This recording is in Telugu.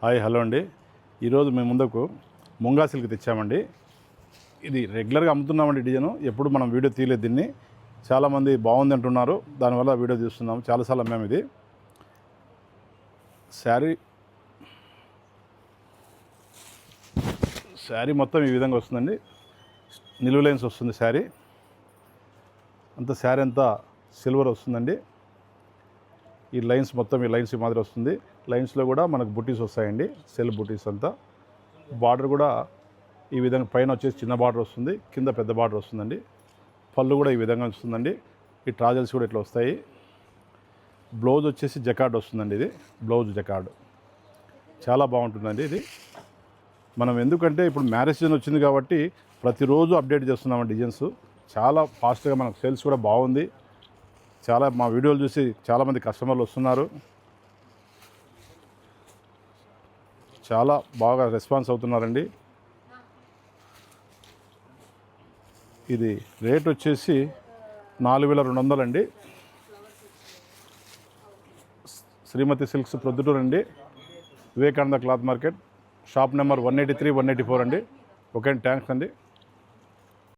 హాయ్ హలో అండి. ఈరోజు మేము ముందుకు ముంగా సిల్క్ తెచ్చామండి. ఇది రెగ్యులర్గా అమ్ముతున్నామండి డిజైన్. ఎప్పుడు మనం వీడియో తీయలేదు దీన్ని. చాలామంది బాగుంది అంటున్నారు, దానివల్ల వీడియో తీస్తున్నాము. చాలాసార్లు అమ్మాము. ఇది శారీ మొత్తం ఈ విధంగా వస్తుందండి. నిలువు లైన్స్ వస్తుంది. శారీ అంతా సిల్వర్ వస్తుందండి. ఈ లైన్స్ మొత్తం ఈ లైన్స్ మాదిరి వస్తుంది. లైన్స్లో కూడా మనకు బుటీస్ వస్తాయండి, సెల్ఫ్ బుటీస్ అంతా. బార్డర్ కూడా ఈ విధంగా పైన వచ్చేసి చిన్న బార్డర్ వస్తుంది, కింద పెద్ద బార్డర్ వస్తుందండి. పళ్ళు కూడా ఈ విధంగా వస్తుందండి. ఈ ట్రాజల్స్ కూడా ఇట్లా వస్తాయి. బ్లౌజ్ వచ్చేసి జకార్డ్ వస్తుందండి. ఇది బ్లౌజ్ జకార్డ్ చాలా బాగుంటుందండి. ఇది మనం ఎందుకంటే ఇప్పుడు మ్యారేజ్ సీజన్ వచ్చింది కాబట్టి ప్రతిరోజు అప్డేట్ చేస్తున్నాం డిజైన్స్. చాలా ఫాస్ట్గా మనకు సేల్స్ కూడా బాగుంది. చాలా మా వీడియోలు చూసి చాలామంది కస్టమర్లు వస్తున్నారు. చాలా బాగా రెస్పాన్స్ అవుతున్నారండి. ఇది రేట్ వచ్చేసి 4200 అండి. శ్రీమతి సిల్క్స్ ప్రొద్దుటూరు అండి, Vivekananda cloth market, shop number 183, 184 అండి. ఓకే అండి, థ్యాంక్స్ అండి.